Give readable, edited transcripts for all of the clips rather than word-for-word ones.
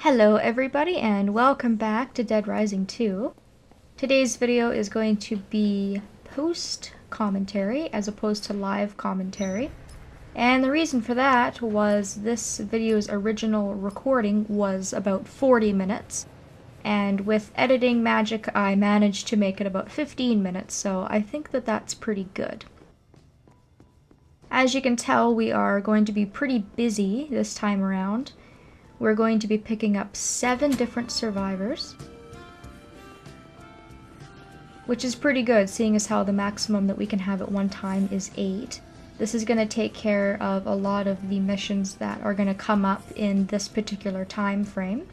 Hello everybody and welcome back to Dead Rising 2. Today's video is going to be post-commentary as opposed to live commentary. And the reason for that was this video's original recording was about 40 minutes. And with editing magic I managed to make it about 15 minutes, so I think that that's pretty good. As you can tell, we are going to be pretty busy this time around. We're going to be picking up 7 different survivors, which is pretty good, seeing as how the maximum that we can have at one time is 8. This is going to take care of a lot of the missions that are going to come up in this particular time frame.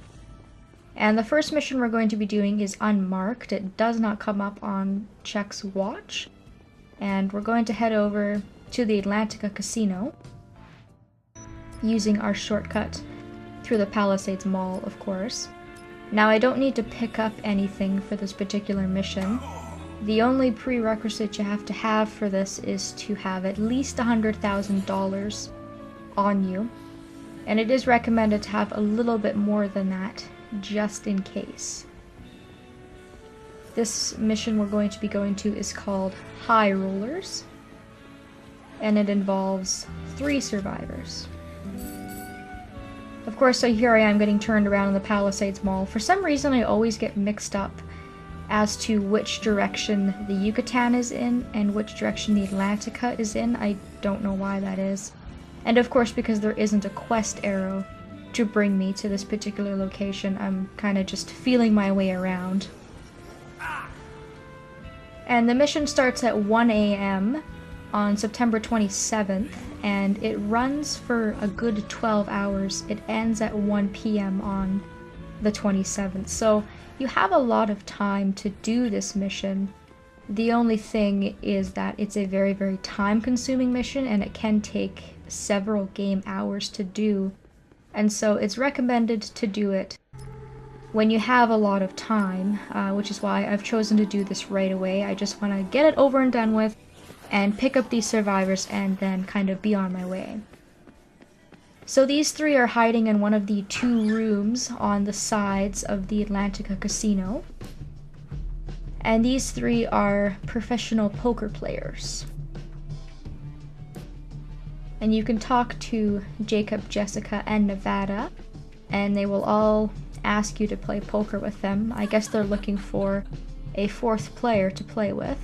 And the first mission we're going to be doing is unmarked. It does not come up on Check's watch. And we're going to head over to the Atlantica Casino using our shortcut through the Palisades Mall, of course. Now, I don't need to pick up anything for this particular mission. The only prerequisite you have to have for this is to have at least $100,000 on you. And it is recommended to have a little bit more than that, just in case. This mission we're going to be going to is called High Rollers, and it involves 3 survivors. Of course, so here I am getting turned around in the Palisades Mall. For some reason, I always get mixed up as to which direction the Yucatan is in and which direction the Atlantica is in. I don't know why that is. And of course, because there isn't a quest arrow to bring me to this particular location, I'm kind of just feeling my way around. And the mission starts at 1 a.m. on September 27th, and it runs for a good 12 hours. It ends at 1 p.m. on the 27th, so you have a lot of time to do this mission. The only thing is that it's a very, very time-consuming mission, and it can take several game hours to do, and so it's recommended to do it when you have a lot of time, which is why I've chosen to do this right away. I just want to get it over and done with, and pick up these survivors and then kind of be on my way. So these 3 are hiding in one of the 2 rooms on the sides of the Atlantica Casino. And these 3 are professional poker players. And you can talk to Jacob, Jessica, and Nevada, and they will all ask you to play poker with them. I guess they're looking for a 4th player to play with.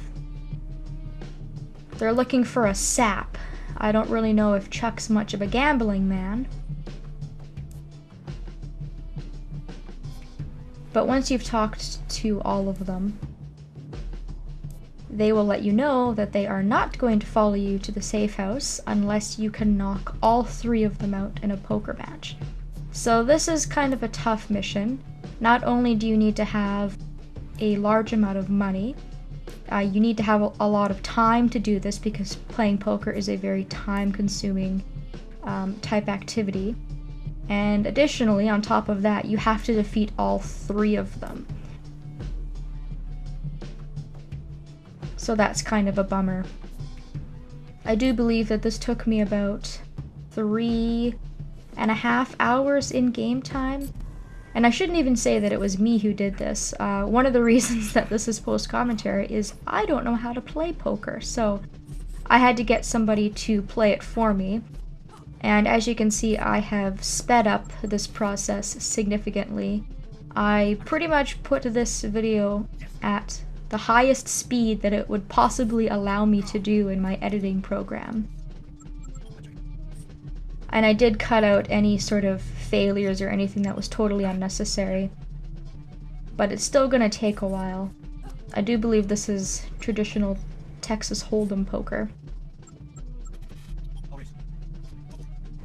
They're looking for a sap. I don't really know if Chuck's much of a gambling man. But once you've talked to all of them, they will let you know that they are not going to follow you to the safe house unless you can knock all 3 of them out in a poker match. So this is kind of a tough mission. Not only do you need to have a large amount of money, you need to have a lot of time to do this, because playing poker is a very time-consuming type activity. And additionally, on top of that, you have to defeat all 3 of them. So that's kind of a bummer. I do believe that this took me about 3.5 hours in game time. And I shouldn't even say that it was me who did this. One of the reasons that this is post-commentary is I don't know how to play poker, so I had to get somebody to play it for me. And as you can see, I have sped up this process significantly. I pretty much put this video at the highest speed that it would possibly allow me to do in my editing program. And I did cut out any sort of failures or anything that was totally unnecessary. But it's still gonna take a while. I do believe this is traditional Texas Hold'em poker.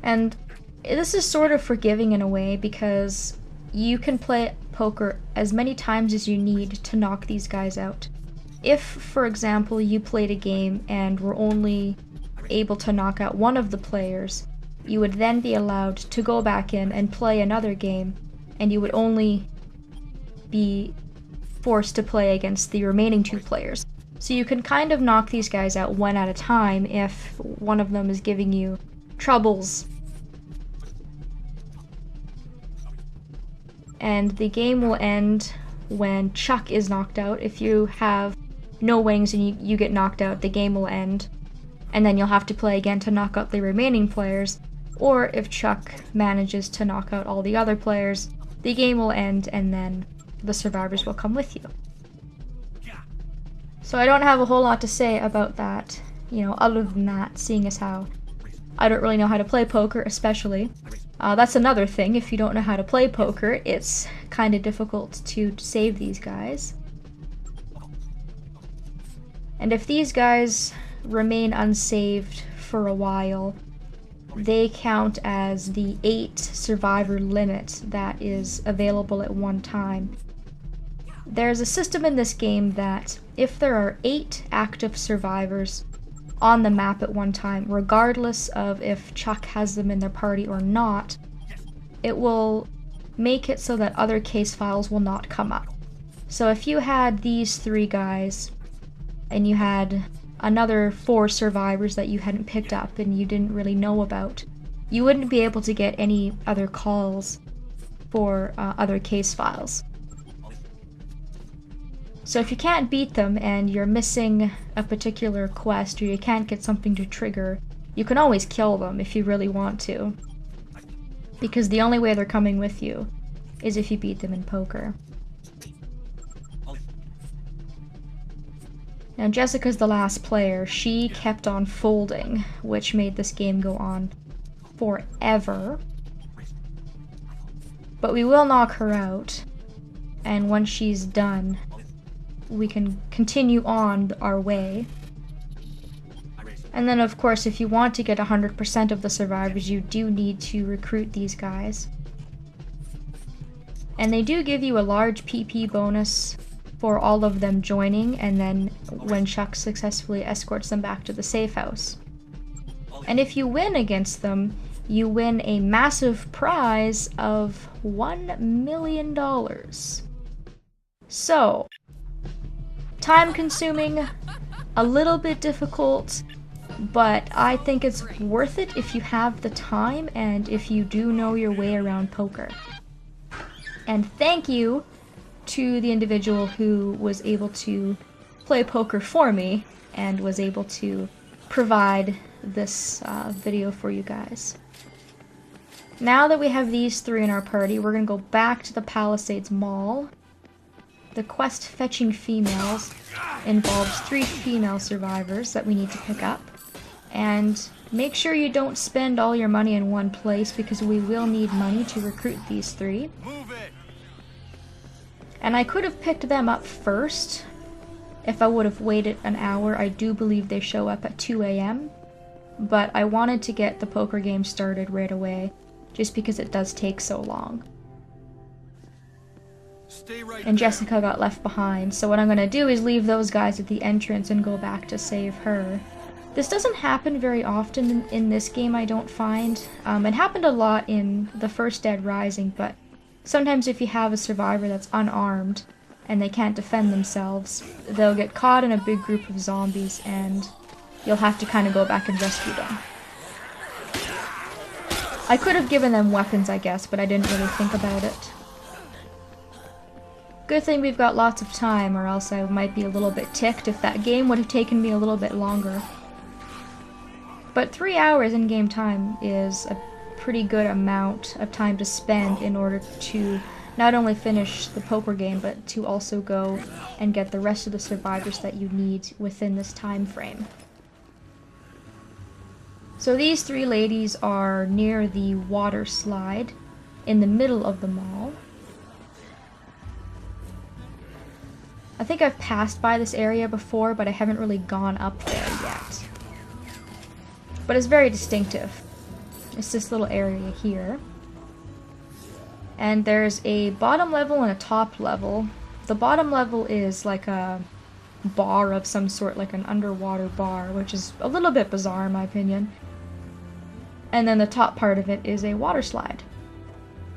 And this is sort of forgiving in a way, because you can play poker as many times as you need to knock these guys out. If, for example, you played a game and were only able to knock out one of the players, you would then be allowed to go back in and play another game, and you would only be forced to play against the remaining 2 players. So you can kind of knock these guys out one at a time if one of them is giving you troubles and the game will end when Chuck is knocked out. If you have no wings and you get knocked out, the game will end, and then you'll have to play again to knock out the remaining players. Or if Chuck manages to knock out all the other players, the game will end and then the survivors will come with you. So I don't have a whole lot to say about that, you know, other than that, seeing as how I don't really know how to play poker, especially. That's another thing, if you don't know how to play poker, it's kind of difficult to save these guys. And if these guys remain unsaved for a while, they count as the 8 survivor limit that is available at one time. There's a system in this game that if there are 8 active survivors on the map at one time, regardless of if Chuck has them in their party or not, it will make it so that other case files will not come up. So if you had these 3 guys and you had another 4 survivors that you hadn't picked up and you didn't really know about, you wouldn't be able to get any other calls for other case files. So if you can't beat them and you're missing a particular quest or you can't get something to trigger, you can always kill them if you really want to. Because the only way they're coming with you is if you beat them in poker. Now Jessica's the last player. She kept on folding, which made this game go on forever. But we will knock her out, and once she's done, we can continue on our way. And then of course, if you want to get 100% of the survivors, you do need to recruit these guys. And they do give you a large PP bonus for all of them joining, and then when Chuck successfully escorts them back to the safe house. And if you win against them, you win a massive prize of $1 million. So, time consuming, a little bit difficult, but I think it's worth it if you have the time and if you do know your way around poker. And thank you to the individual who was able to play poker for me and was able to provide this video for you guys. Now that we have these 3 in our party, we're gonna go back to the Palisades Mall. The quest Fetching Females involves 3 female survivors that we need to pick up. And make sure you don't spend all your money in one place because we will need money to recruit these 3. And I could have picked them up first if I would have waited an hour. I do believe they show up at 2 AM. But I wanted to get the poker game started right away, just because it does take so long. And Jessica got left behind, so what I'm gonna do is leave those guys at the entrance and go back to save her. This doesn't happen very often in this game, I don't find. It happened a lot in the first Dead Rising, but sometimes if you have a survivor that's unarmed and they can't defend themselves, they'll get caught in a big group of zombies and you'll have to kind of go back and rescue them. I could have given them weapons, I guess, but I didn't really think about it. Good thing we've got lots of time, or else I might be a little bit ticked if that game would have taken me a little bit longer. But 3 hours in-game time is a pretty good amount of time to spend in order to not only finish the poker game, but to also go and get the rest of the survivors that you need within this time frame. So these 3 ladies are near the water slide in the middle of the mall. I think I've passed by this area before, but I haven't really gone up there yet. But it's very distinctive. It's this little area here. And there's a bottom level and a top level. The bottom level is like a bar of some sort, like an underwater bar, which is a little bit bizarre in my opinion. And then the top part of it is a water slide.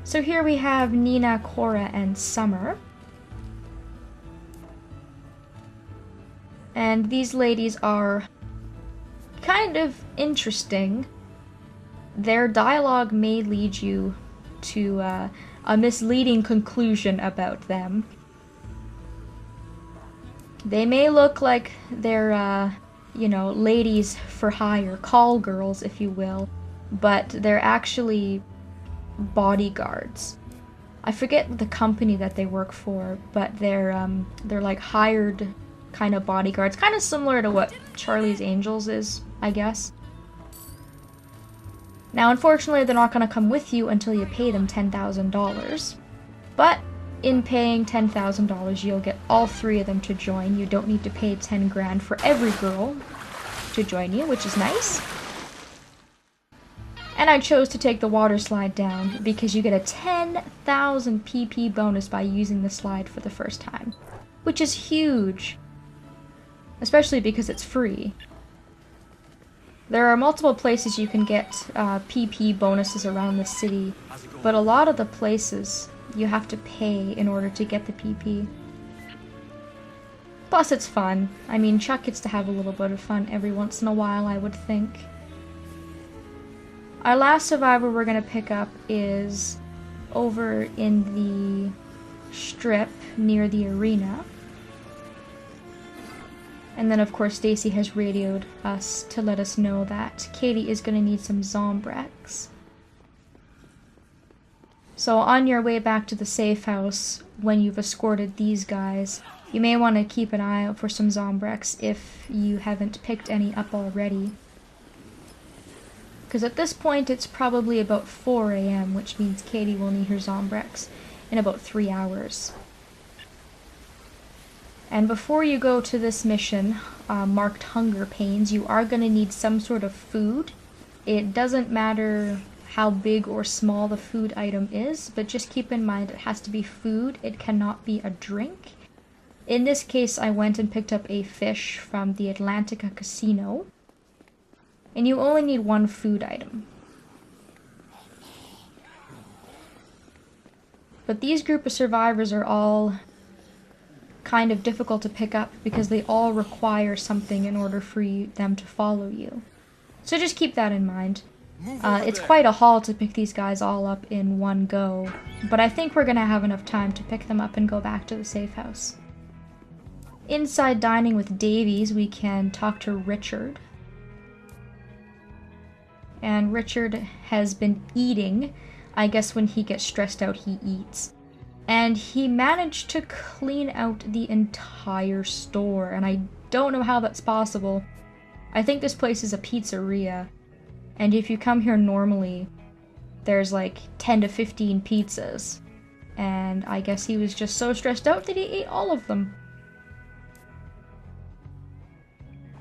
So here we have Nina, Cora, and Summer. And these ladies are kind of interesting. Their dialogue may lead you to a misleading conclusion about them. They may look like they're, you know, ladies for hire, call girls, if you will, but they're actually bodyguards. I forget the company that they work for, but they're like hired kind of bodyguards, kind of similar to what Charlie's Angels is, I guess. Now, unfortunately, they're not going to come with you until you pay them $10,000, but in paying $10,000, you'll get all 3 of them to join. You don't need to pay 10 grand for every girl to join you, which is nice. And I chose to take the water slide down because you get a 10,000 PP bonus by using the slide for the first time, which is huge, especially because it's free. There are multiple places you can get PP bonuses around the city, but a lot of the places you have to pay in order to get the PP. Plus it's fun. I mean, Chuck gets to have a little bit of fun every once in a while, I would think. Our last survivor we're going to pick up is over in the strip near the arena. And then of course Stacy has radioed us to let us know that Katie is going to need some Zombrex. So on your way back to the safe house, when you've escorted these guys, you may want to keep an eye out for some Zombrex if you haven't picked any up already. Because at this point it's probably about 4 AM, which means Katie will need her Zombrex in about 3 hours. And before you go to this mission, marked Hunger Pains, you are going to need some sort of food. It doesn't matter how big or small the food item is, but just keep in mind it has to be food, it cannot be a drink. In this case, I went and picked up a fish from the Atlantica Casino, and you only need 1 food item. But these group of survivors are all kind of difficult to pick up because they all require something in order for them to follow you. So just keep that in mind. It's quite a haul to pick these guys all up in one go, but I think we're gonna have enough time to pick them up and go back to the safe house. Inside dining with Davies, we can talk to Richard. And Richard has been eating. I guess when he gets stressed out, he eats. And he managed to clean out the entire store, and I don't know how that's possible. I think this place is a pizzeria, and if you come here normally, there's like 10 to 15 pizzas. And I guess he was just so stressed out that he ate all of them.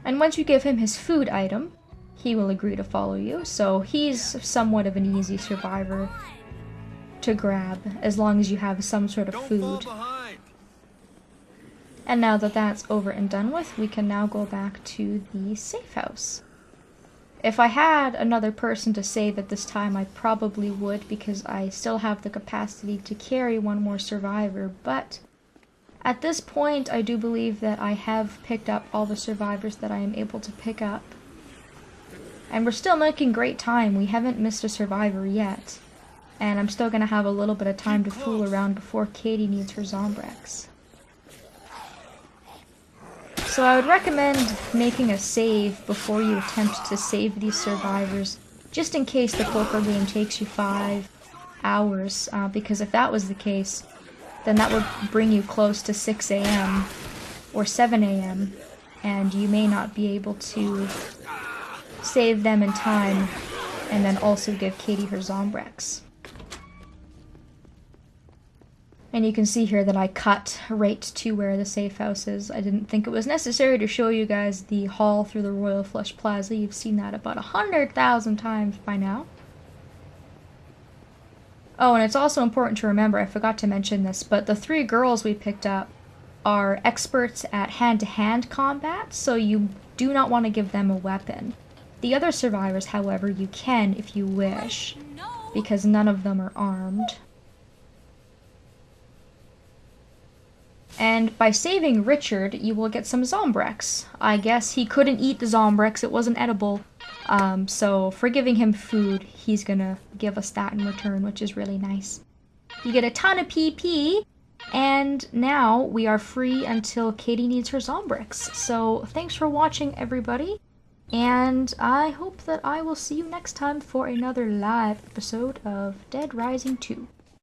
And once you give him his food item, he will agree to follow you, so he's somewhat of an easy survivor to grab, as long as you have some sort of food. And now that that's over and done with, we can now go back to the safe house. If I had another person to save at this time, I probably would, because I still have the capacity to carry 1 more survivor, but at this point I do believe that I have picked up all the survivors that I am able to pick up. And we're still making great time. We haven't missed a survivor yet. And I'm still going to have a little bit of time to fool around before Katie needs her Zombrex. So I would recommend making a save before you attempt to save these survivors, just in case the poker game takes you 5 hours, because if that was the case, then that would bring you close to 6 AM or 7 AM, and you may not be able to save them in time and then also give Katie her Zombrex. And you can see here that I cut right to where the safe house is. I didn't think it was necessary to show you guys the haul through the Royal Flush Plaza. You've seen that about 100,000 times by now. Oh, and it's also important to remember, I forgot to mention this, but the 3 girls we picked up are experts at hand-to-hand combat, so you do not want to give them a weapon. The other survivors, however, you can if you wish, because none of them are armed. And by saving Richard, you will get some Zombrex. I guess he couldn't eat the Zombrex, it wasn't edible. So for giving him food, he's gonna give us that in return, which is really nice. You get a ton of PP, and now we are free until Katie needs her Zombrix. So thanks for watching, everybody, and I hope that I will see you next time for another live episode of Dead Rising 2.